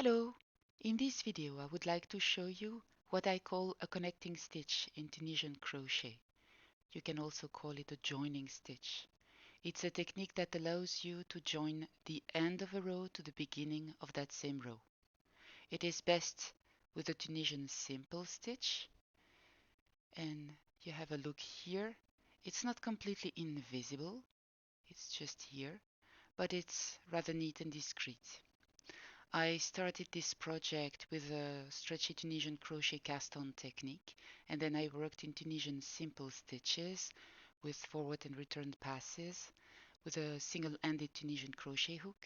Hello! In this video I would like to show you what I call a connecting stitch in Tunisian crochet. You can also call it a joining stitch. It's a technique that allows you to join the end of a row to the beginning of that same row. It is best with a Tunisian simple stitch, and you have a look here. It's not completely invisible, it's just here, but it's rather neat and discreet. I started this project with a stretchy Tunisian crochet cast-on technique, and then I worked in Tunisian simple stitches with forward and return passes with a single-ended Tunisian crochet hook,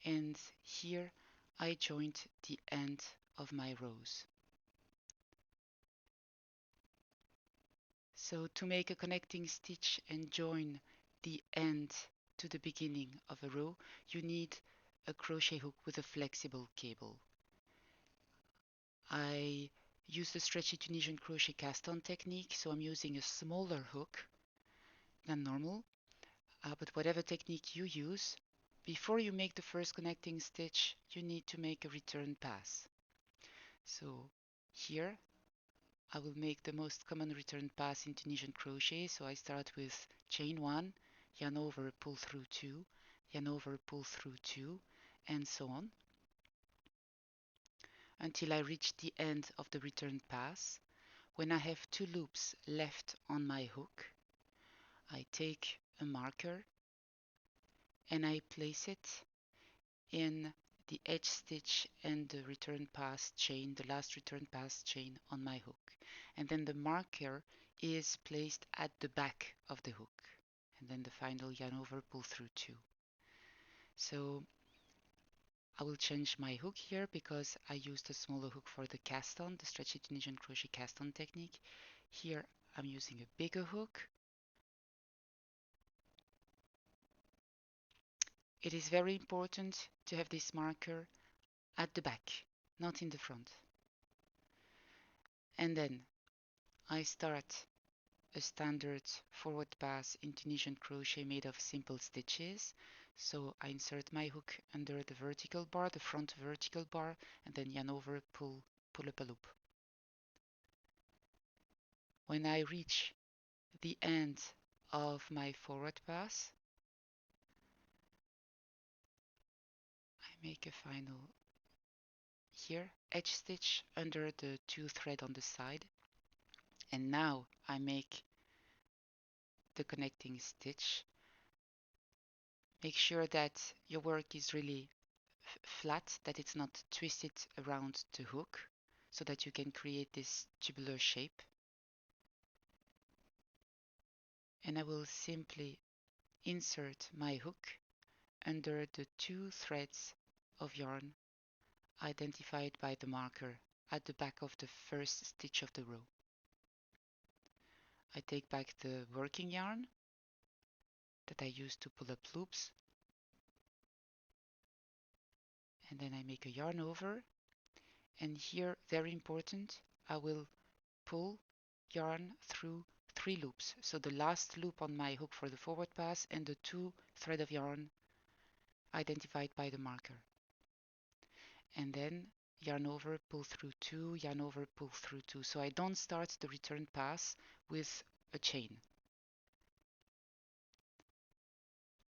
and here I joined the end of my rows. So to make a connecting stitch and join the end to the beginning of a row, you need a crochet hook with a flexible cable. I use the stretchy Tunisian crochet cast-on technique, so I'm using a smaller hook than normal, but whatever technique you use, before you make the first connecting stitch, you need to make a return pass. So here I will make the most common return pass in Tunisian crochet, so I start with chain 1, yarn over, pull through 2, yarn over, pull through 2, and so on, until I reach the end of the return pass. When I have 2 loops left on my hook, I take a marker and I place it in the edge stitch and the return pass chain, the last return pass chain on my hook. And then the marker is placed at the back of the hook. And then the final yarn over, pull through 2. So I will change my hook here because I used a smaller hook for the cast on, the stretchy Tunisian crochet cast on technique. Here I'm using a bigger hook. It is very important to have this marker at the back, not in the front. And then I start a standard forward pass in Tunisian crochet made of simple stitches. So I insert my hook under the vertical bar, the front vertical bar, and then yarn over, pull up a loop. When I reach the end of my forward pass, I make a final here edge stitch under the 2 thread on the side, and now I make the connecting stitch. Make sure that your work is really flat, that it's not twisted around the hook, so that you can create this tubular shape. And I will simply insert my hook under the 2 threads of yarn identified by the marker at the back of the first stitch of the row. I take back the working yarn that I used to pull up loops, and then I make a yarn over, and here, very important, I will pull yarn through 3 loops, so the last loop on my hook for the forward pass and the 2 thread of yarn identified by the marker. And then yarn over, pull through 2, yarn over, pull through 2. So I don't start the return pass with a chain.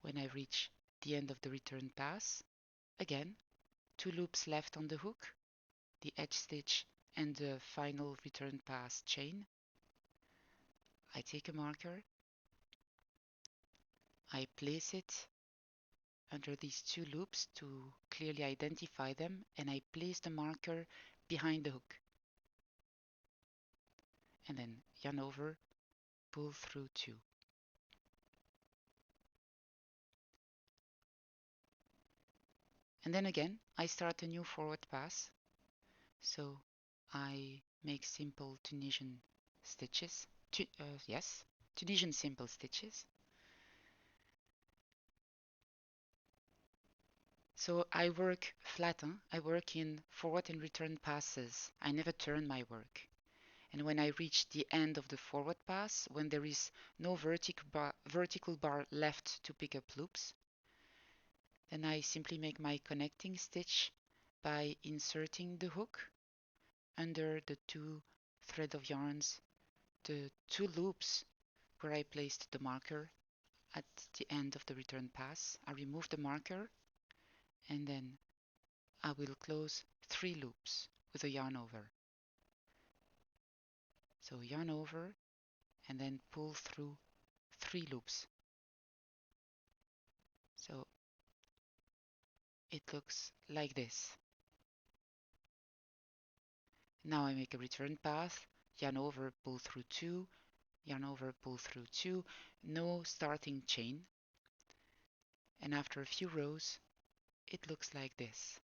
When I reach the end of the return pass, again, 2 loops left on the hook, the edge stitch and the final return pass chain. I take a marker, I place it under these 2 loops to clearly identify them, and I place the marker behind the hook. And then yarn over, pull through 2. And then again, I start a new forward pass. So I make simple Tunisian stitches. Tunisian simple stitches. So I work flat, I work in forward and return passes. I never turn my work. And when I reach the end of the forward pass, when there is no vertical bar left to pick up loops, then I simply make my connecting stitch by inserting the hook under the two thread of yarns, the two loops where I placed the marker at the end of the return pass. I remove the marker and then I will close 3 loops with a yarn over. So yarn over and then pull through 3 loops. So it looks like this. Now I make a return path, yarn over, pull through 2, yarn over, pull through 2, no starting chain. And after a few rows, it looks like this.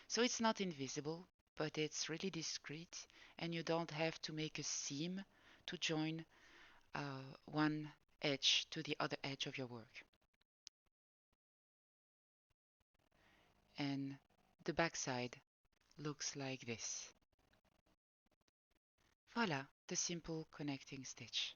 So it's not invisible, but it's really discreet, and you don't have to make a seam to join one edge to the other edge of your work. And the back side looks like this. Voila, the simple connecting stitch.